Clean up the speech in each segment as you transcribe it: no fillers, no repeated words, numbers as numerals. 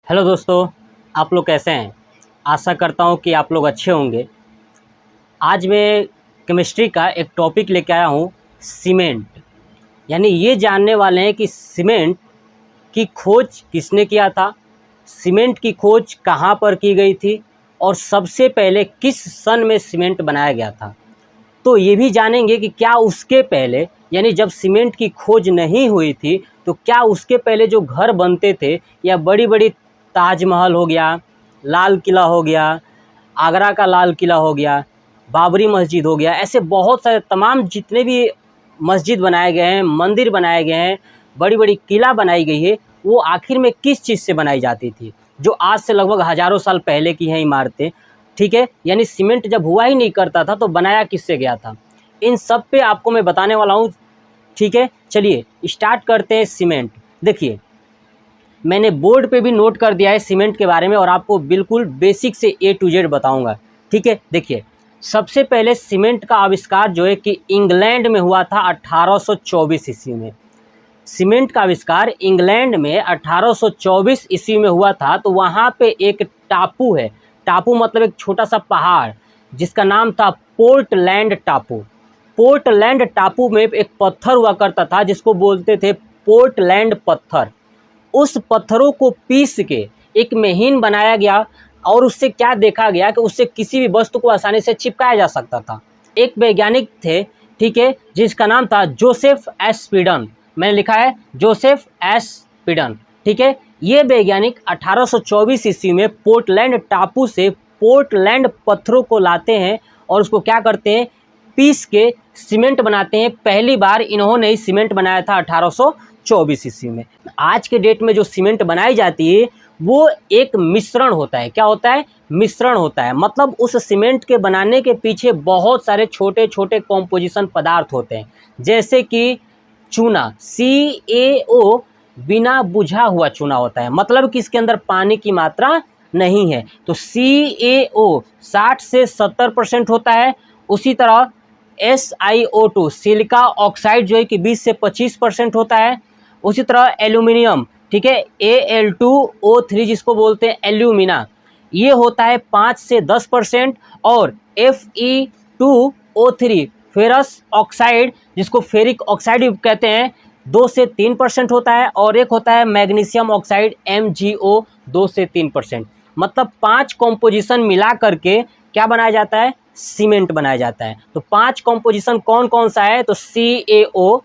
Hello दोस्तों, आप लोग कैसे हैं। आशा करता हूँ कि आप लोग अच्छे होंगे। आज मैं केमिस्ट्री का एक टॉपिक लेके आया हूँ, सीमेंट। यानी ये जानने वाले हैं कि सीमेंट की खोज किसने किया था, सीमेंट की खोज कहाँ पर की गई थी और सबसे पहले किस सन में सीमेंट बनाया गया था। तो ये भी जानेंगे कि क्या उसके पहले, यानी जब सीमेंट की खोज नहीं हुई थी, तो क्या उसके पहले जो घर बनते थे या बड़ी बड़ी ताजमहल हो गया, लाल किला हो गया, आगरा का लाल किला हो गया, बाबरी मस्जिद हो गया, ऐसे बहुत सारे तमाम जितने भी मस्जिद बनाए गए हैं, मंदिर बनाए गए हैं, बड़ी बड़ी किला बनाई गई है, वो आखिर में किस चीज़ से बनाई जाती थी, जो आज से लगभग हज़ारों साल पहले की हैं इमारतें। ठीक है, यानी सीमेंट जब हुआ ही नहीं करता था तो बनाया किससे गया था, इन सब पे आपको मैं बताने वाला हूँ। ठीक है, चलिए स्टार्ट करते हैं। सीमेंट देखिए, मैंने बोर्ड पे भी नोट कर दिया है सीमेंट के बारे में और आपको बिल्कुल बेसिक से ए टू जेड बताऊंगा। ठीक है, देखिए सबसे पहले सीमेंट का आविष्कार जो है कि इंग्लैंड में हुआ था 1824 ईस्वी में। सीमेंट का आविष्कार इंग्लैंड में 1824 ईस्वी में हुआ था। तो वहाँ पे एक टापू है, टापू मतलब एक छोटा सा पहाड़, जिसका नाम था पोर्टलैंड टापू। पोर्टलैंड टापू में एक पत्थर हुआ करता था जिसको बोलते थे पोर्टलैंड पत्थर। उस पत्थरों को पीस के एक महीन बनाया गया और उससे क्या देखा गया कि उससे किसी भी वस्तु को आसानी से चिपकाया जा सकता था। एक वैज्ञानिक थे, ठीक है, जिसका नाम था जोसेफ एस स्पीडन। मैंने लिखा है जोसेफ एस स्पीडन। ठीक है, ये वैज्ञानिक 1824 ईस्वी में पोर्टलैंड टापू से पोर्टलैंड पत्थरों को लाते हैं और उसको क्या करते हैं, पीस के सीमेंट बनाते हैं। पहली बार इन्होंने ही सीमेंट बनाया था 1824 ईस्वी में। आज के डेट में जो सीमेंट बनाई जाती है वो एक मिश्रण होता है। क्या होता है? मिश्रण होता है। मतलब उस सीमेंट के बनाने के पीछे बहुत सारे छोटे छोटे कॉम्पोजिशन पदार्थ होते हैं, जैसे कि चूना, CaO, बिना बुझा हुआ चूना होता है, मतलब कि इसके अंदर पानी की मात्रा नहीं है। तो CaO 60 से 70% होता है। उसी तरह SiO2, सिलिका ऑक्साइड जो है कि 20 से 25% होता है। उसी तरह एल्यूमिनियम, ठीक है, Al2O3 जिसको बोलते हैं एल्यूमिना, ये होता है 5 से 10%। और Fe2O3, फेरस ऑक्साइड जिसको फेरिक ऑक्साइड भी कहते हैं, 2 से 3% होता है। और एक होता है मैग्नीशियम ऑक्साइड MgO, 2 से 3%। मतलब 5 कॉम्पोजिशन मिला करके क्या बनाया जाता है, सीमेंट बनाया जाता है। तो 5 कॉम्पोजिशन कौन कौन सा है, तो CaO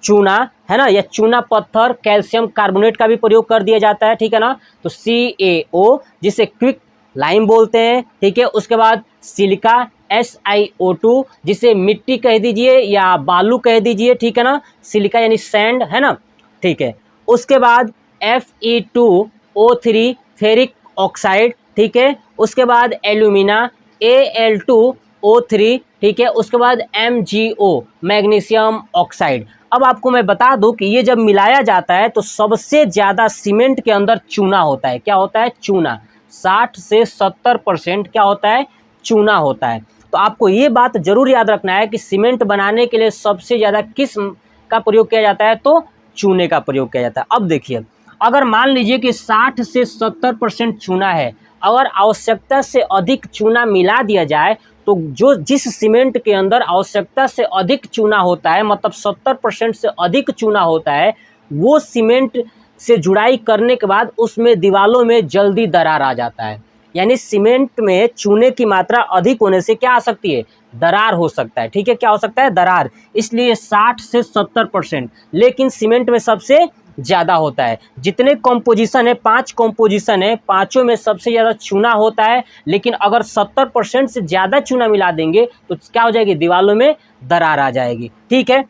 चूना है ना, या चूना पत्थर, कैल्शियम कार्बोनेट का भी प्रयोग कर दिया जाता है, ठीक है ना। तो CaO जिसे क्विक लाइम बोलते हैं, ठीक है। उसके बाद सिलिका SiO2 जिसे मिट्टी कह दीजिए या बालू कह दीजिए, ठीक है ना, सिलिका यानी सैंड, है ना, ठीक है। उसके बाद Fe2O3 फेरिक ऑक्साइड, ठीक है। उसके बाद एल्यूमिना Al2O3, ठीक है। उसके बाद MgO मैग्नीशियम ऑक्साइड। अब आपको मैं बता दूं कि ये जब मिलाया जाता है तो सबसे ज़्यादा सीमेंट के अंदर चूना होता है। क्या होता है? चूना। 60 से 70% क्या होता है? चूना होता है। तो आपको ये बात जरूर याद रखना है कि सीमेंट बनाने के लिए सबसे ज़्यादा किस का प्रयोग किया जाता है, तो चूने का प्रयोग किया जाता है। अब देखिए, अगर मान लीजिए कि 60 से 70% चूना है, अगर आवश्यकता से अधिक चूना मिला दिया जाए तो जो जिस सीमेंट के अंदर आवश्यकता से अधिक चूना होता है, मतलब 70% से अधिक चूना होता है, वो सीमेंट से जुड़ाई करने के बाद उसमें दीवालों में जल्दी दरार आ जाता है। यानी सीमेंट में चूने की मात्रा अधिक होने से क्या आ सकती है, दरार हो सकता है, ठीक है। क्या हो सकता है? दरार। इसलिए 60 से 70%, लेकिन सीमेंट में सबसे ज़्यादा होता है। जितने कॉम्पोजिशन है, 5 कॉम्पोजिशन है, पाँचों में सबसे ज़्यादा चूना होता है। लेकिन अगर 70% से ज़्यादा चूना मिला देंगे तो क्या हो जाएगी, दीवालों में दरार आ जाएगी, ठीक है।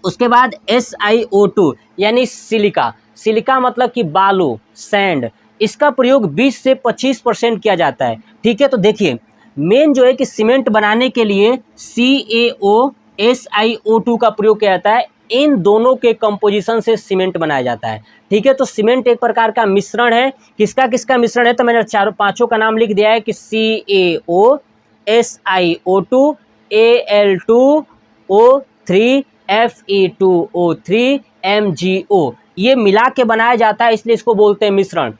उसके बाद SiO2 यानी सिलिका, सिलिका मतलब कि बालू, सैंड, इसका प्रयोग 20 से 25% किया जाता है, ठीक है। तो देखिए, मेन जो है कि सीमेंट बनाने के लिए CaO SiO2 का प्रयोग किया जाता है। इन दोनों के कंपोजिशन से सीमेंट बनाया जाता है, ठीक है। तो सीमेंट एक प्रकार का मिश्रण है। किसका किसका मिश्रण है, तो मैंने चारों पांचों का नाम लिख दिया है कि CaO SiO2 Al2O3 Fe2O3 MgO, ये मिला के बनाया जाता है, इसलिए इसको बोलते हैं मिश्रण।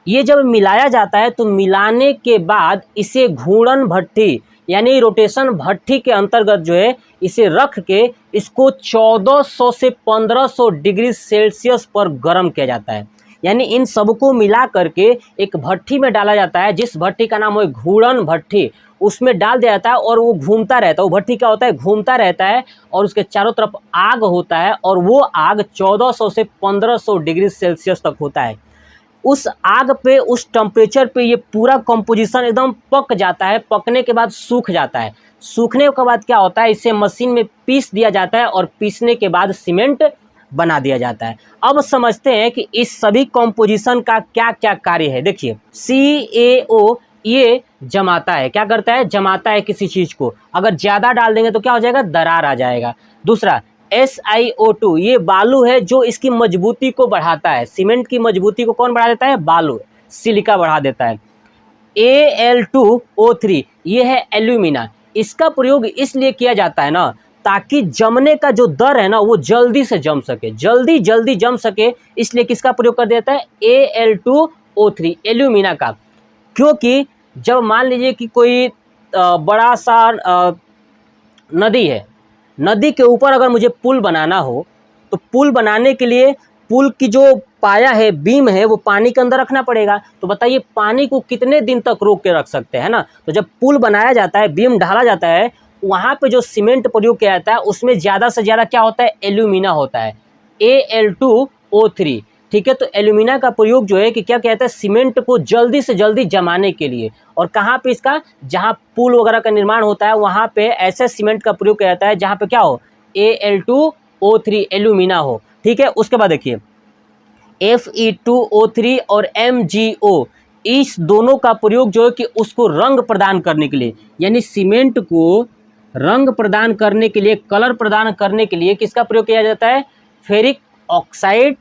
ये जब मिलाया जाता है तो मिलाने के बाद इसे घूर्णन भट्ठी यानी रोटेशन भट्ठी के अंतर्गत जो है इसे रख के इसको 1400 से 1500 डिग्री सेल्सियस पर गर्म किया जाता है। यानी इन सबको मिला करके एक भट्ठी में डाला जाता है, जिस भट्ठी का नाम है घूर्णन भट्ठी। उसमें डाल दिया जाता है और वो घूमता रहता है। वो भट्ठी क्या होता है, घूमता रहता है और उसके चारों तरफ आग होता है और वो आग 1400 से 1500 डिग्री सेल्सियस तक होता है। उस आग पे, उस टेम्परेचर पे ये पूरा कंपोजिशन एकदम पक जाता है। पकने के बाद सूख जाता है। सूखने के बाद क्या होता है, इसे मशीन में पीस दिया जाता है और पीसने के बाद सीमेंट बना दिया जाता है। अब समझते हैं कि इस सभी कंपोजिशन का क्या क्या कार्य है। देखिए, CaO ये जमाता है, क्या करता है, जमाता है किसी चीज़ को। अगर ज़्यादा डाल देंगे तो क्या हो जाएगा, दरार आ जाएगा। दूसरा SiO2 ये बालू है जो इसकी मजबूती को बढ़ाता है। सीमेंट की मजबूती को कौन बढ़ा देता है, बालू, सिलिका बढ़ा देता है। Al2O3 ये है एल्यूमिना। इसका प्रयोग इसलिए किया जाता है ना, ताकि जमने का जो दर है ना वो जल्दी से जम सके, जल्दी जम सके, इसलिए किसका प्रयोग कर देता है, Al2O3 एल्यूमिना का। क्योंकि जब मान लीजिए कि कोई बड़ा सा नदी है, नदी के ऊपर अगर मुझे पुल बनाना हो तो पुल बनाने के लिए पुल की जो पाया है, बीम है, वो पानी के अंदर रखना पड़ेगा। तो बताइए पानी को कितने दिन तक रोक के रख सकते हैं ना। तो जब पुल बनाया जाता है, बीम ढाला जाता है, वहाँ पे जो सीमेंट प्रयोग किया जाता है उसमें ज़्यादा से ज़्यादा क्या होता है, एल्यूमिना होता है, Al2O3। ठीक है, तो एल्यूमिना का प्रयोग जो है कि क्या कहता है, सीमेंट को जल्दी से जल्दी जमाने के लिए। और कहाँ पे इसका, जहाँ पुल वगैरह का निर्माण होता है वहाँ पे ऐसे सीमेंट का प्रयोग किया जाता है जहाँ पे क्या हो, Al2O3 एल्यूमिना हो। ठीक है, उसके बाद देखिए Fe2O3 और MgO इस दोनों का प्रयोग जो है कि उसको रंग प्रदान करने के लिए, यानी सीमेंट को रंग प्रदान करने के लिए, कलर प्रदान करने के लिए किसका प्रयोग किया जाता है, फेरिक ऑक्साइड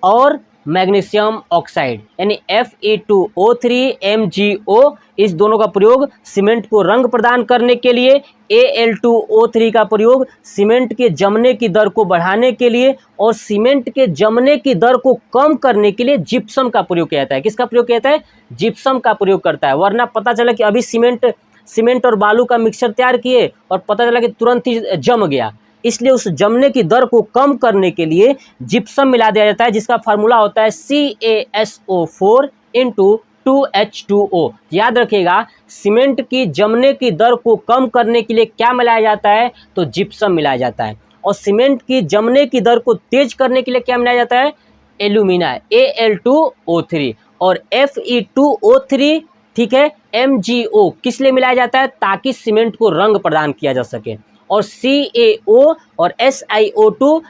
और मैग्नीशियम ऑक्साइड, यानी Fe2O3 MgO इस दोनों का प्रयोग सीमेंट को रंग प्रदान करने के लिए, Al2O3 का प्रयोग सीमेंट के जमने की दर को बढ़ाने के लिए, और सीमेंट के जमने की दर को कम करने के लिए जिप्सम का प्रयोग किया जाता है। किसका प्रयोग किया जाता है, जिप्सम का प्रयोग करता है। वरना पता चला कि अभी सीमेंट और बालू का मिक्सचर तैयार किए और पता चला कि तुरंत ही जम गया, इसलिए उस जमने की दर को कम करने के लिए जिप्सम मिला दिया जाता है, जिसका फार्मूला होता है CaSO4 × 2H2O। याद रखिएगा, सीमेंट की जमने की दर को कम करने के लिए क्या मिलाया जाता है, तो जिप्सम मिलाया जाता है। और सीमेंट की जमने की दर को तेज करने के लिए क्या मिलाया जाता है, एल्यूमिना, Al2O3। और Fe2O3, ठीक है, MgO किस लिए मिलाया जाता है, ताकि सीमेंट को रंग प्रदान किया जा सके। और CaO और SiO2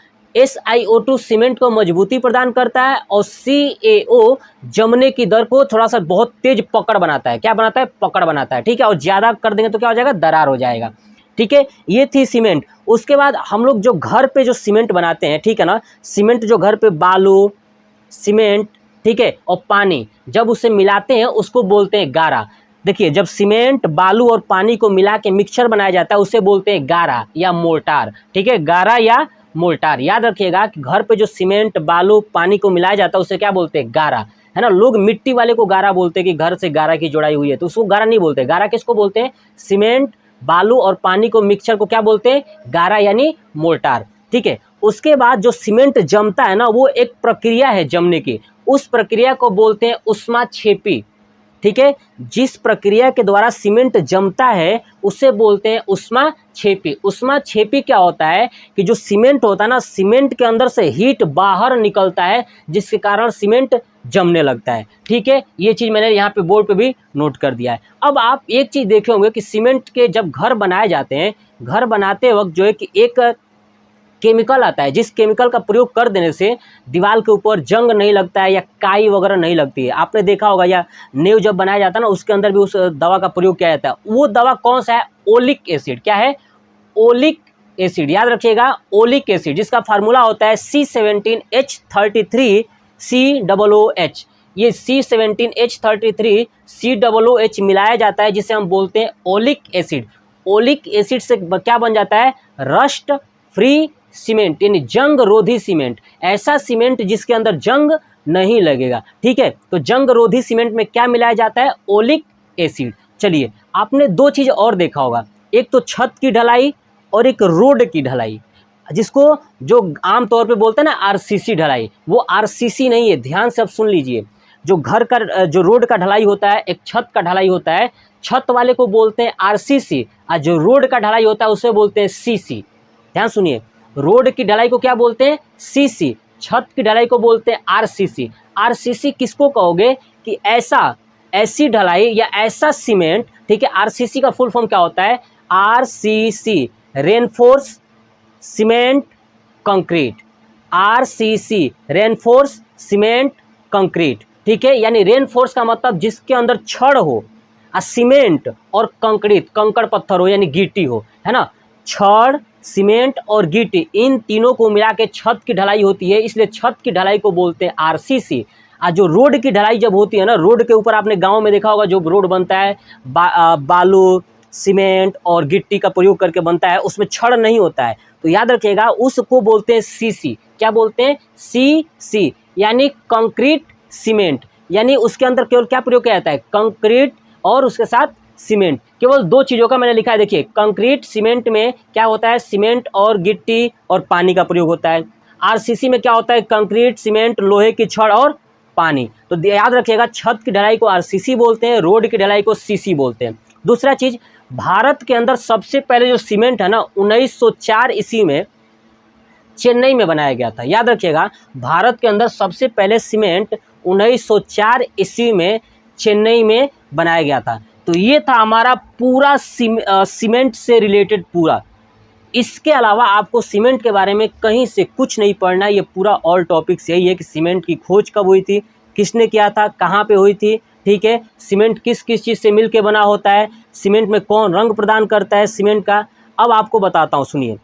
सीमेंट को मजबूती प्रदान करता है, और CaO जमने की दर को थोड़ा सा बहुत तेज पकड़ बनाता है। क्या बनाता है, पकड़ बनाता है। ठीक है, और ज़्यादा कर देंगे तो क्या हो जाएगा, दरार हो जाएगा। ठीक है, ये थी सीमेंट। उसके बाद हम लोग जो घर पे जो सीमेंट बनाते हैं, ठीक है ना, सीमेंट जो घर पे बालू, सीमेंट, ठीक है, और पानी जब उसे मिलाते हैं उसको बोलते हैं गारा। देखिए, जब सीमेंट, बालू और पानी को मिला के मिक्सचर बनाया जाता है उसे बोलते हैं गारा या मोर्टार। ठीक है, गारा या मोर्टार। याद रखिएगा कि घर पे जो सीमेंट, बालू, पानी को मिलाया जाता है उसे क्या बोलते हैं, गारा, है ना। लोग मिट्टी वाले को गारा बोलते हैं कि घर से गारा की जोड़ाई हुई है, तो उसको गारा नहीं बोलते। गारा किसको बोलते हैं, सीमेंट, बालू और पानी को मिक्सचर को क्या बोलते हैं, गारा यानी मोर्टार। ठीक है, उसके बाद जो सीमेंट जमता है ना, वो एक प्रक्रिया है जमने की, उस प्रक्रिया को बोलते हैं उष्माक्षेपी। ठीक है, जिस प्रक्रिया के द्वारा सीमेंट जमता है उसे बोलते हैं उष्माक्षेपी। उष्माक्षेपी क्या होता है कि जो सीमेंट होता है ना, सीमेंट के अंदर से हीट बाहर निकलता है, जिसके कारण सीमेंट जमने लगता है। ठीक है, ये चीज़ मैंने यहाँ पे बोर्ड पे भी नोट कर दिया है। अब आप एक चीज़ देखे होंगे कि सीमेंट के जब घर बनाए जाते हैं, घर बनाते वक्त जो है कि एक केमिकल आता है, जिस केमिकल का प्रयोग कर देने से दीवार के ऊपर जंग नहीं लगता है या काई वगैरह नहीं लगती है। आपने देखा होगा, या नींव जब बनाया जाता है ना, उसके अंदर भी उस दवा का प्रयोग किया जाता है। वो दवा कौन सा है, ओलिक एसिड। क्या है, ओलिक एसिड। याद रखिएगा, ओलिक एसिड, जिसका फार्मूला होता है C17H33COOH। ये C17H33COOH मिलाया जाता है, जिसे हम बोलते हैं ओलिक एसिड। ओलिक एसिड से क्या बन जाता है, रस्ट फ्री सीमेंट, यानी जंग रोधी सीमेंट। ऐसा सीमेंट जिसके अंदर जंग नहीं लगेगा। ठीक है, तो जंग रोधी सीमेंट में क्या मिलाया जाता है? Oleic acid. चलिए, आपने दो चीज़ और देखा होगा, एक तो छत की ढलाई और एक रोड की ढलाई, जिसको जो आमतौर पे बोलते हैं ना आरसीसी ढलाई, वो आरसीसी नहीं है, ध्यान से अब सुन लीजिए। जो घर का जो रोड का ढलाई होता है, एक छत का ढलाई होता है, छत वाले को बोलते हैं आरसीसी, और जो रोड का ढलाई होता है उसे बोलते हैं सीसी। ध्यान सुनिए, रोड की ढलाई को क्या बोलते हैं? सीसी। छत की ढलाई को बोलते हैं आरसीसी। आरसीसी किसको कहोगे? कि ऐसी ढलाई या ऐसा सीमेंट, ठीक है। आरसीसी का फुल फॉर्म क्या होता है? RCC, reinforce cement concrete. RCC, reinforce cement concrete, ठीक है। यानी रेनफोर्स का मतलब जिसके अंदर छड़ हो, और सीमेंट और कंक्रीट, कंकड़ पत्थर हो यानी गिट्टी हो, है ना। छड़, सीमेंट और गिट्टी, इन तीनों को मिला के छत की ढलाई होती है, इसलिए छत की ढलाई को बोलते हैं आरसीसी। और जो रोड की ढलाई जब होती है ना, रोड के ऊपर आपने गांव में देखा होगा, जो रोड बनता है बालू, सीमेंट और गिट्टी का प्रयोग करके बनता है, उसमें छड़ नहीं होता है, तो याद रखिएगा उसको बोलते हैं सीसी। क्या बोलते हैं? सीसी, यानी कंक्रीट सीमेंट। यानी उसके अंदर केवल क्या प्रयोग किया जाता है? कंक्रीट और उसके साथ सीमेंट। केवल दो चीज़ों का मैंने लिखा है, देखिए, कंक्रीट सीमेंट में क्या होता है? सीमेंट और गिट्टी और पानी का प्रयोग होता है। आरसीसी में क्या होता है? कंक्रीट, सीमेंट, लोहे की छड़ और पानी। तो याद रखिएगा, छत की ढलाई को आरसीसी बोलते हैं, रोड की ढलाई को सीसी बोलते हैं। दूसरा चीज़, भारत के अंदर सबसे पहले जो सीमेंट है ना, 1904 ईस्वी में चेन्नई में बनाया गया था। याद रखिएगा, भारत के अंदर सबसे पहले सीमेंट 1904 ईस्वी में चेन्नई में बनाया गया था। तो ये था हमारा पूरा सीमेंट से रिलेटेड पूरा। इसके अलावा आपको सीमेंट के बारे में कहीं से कुछ नहीं पढ़ना है। ये पूरा ऑल टॉपिक्स यही है कि सीमेंट की खोज कब हुई थी, किसने किया था, कहाँ पे हुई थी, ठीक है। सीमेंट किस किस चीज़ से मिल के बना होता है, सीमेंट में कौन रंग प्रदान करता है सीमेंट का। अब आपको बताता हूँ, सुनिए।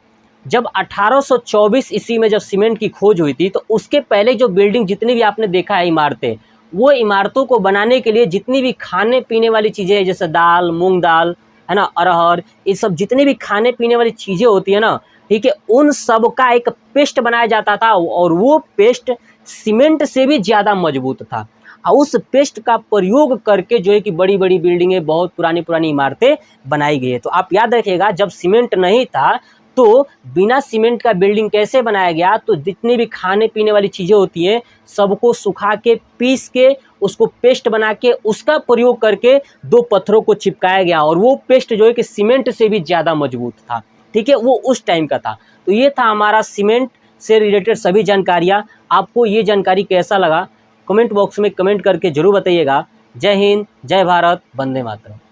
जब 1824 ईस्वी में जब सीमेंट की खोज हुई थी, तो उसके पहले जो बिल्डिंग जितनी भी आपने देखा है इमारतें, वो इमारतों को बनाने के लिए जितनी भी खाने पीने वाली चीज़ें हैं, जैसे दाल, मूंग दाल, है ना, अरहर, ये सब जितनी भी खाने पीने वाली चीज़ें होती है ना, ठीक है, उन सब का एक पेस्ट बनाया जाता था, और वो पेस्ट सीमेंट से भी ज़्यादा मजबूत था। और उस पेस्ट का प्रयोग करके जो है कि बड़ी बड़ी बिल्डिंगें, बहुत पुरानी पुरानी इमारतें बनाई गई है। तो आप याद रखिएगा, जब सीमेंट नहीं था तो बिना सीमेंट का बिल्डिंग कैसे बनाया गया? तो जितनी भी खाने पीने वाली चीज़ें होती हैं, सबको सुखा के, पीस के, उसको पेस्ट बना के, उसका प्रयोग करके दो पत्थरों को चिपकाया गया, और वो पेस्ट जो है कि सीमेंट से भी ज़्यादा मजबूत था, ठीक है। वो उस टाइम का था। तो ये था हमारा सीमेंट से रिलेटेड सभी जानकारियाँ। आपको ये जानकारी कैसा लगा, कमेंट बॉक्स में कमेंट करके ज़रूर बताइएगा। जय हिंद, जय भारत, वंदे मातरम।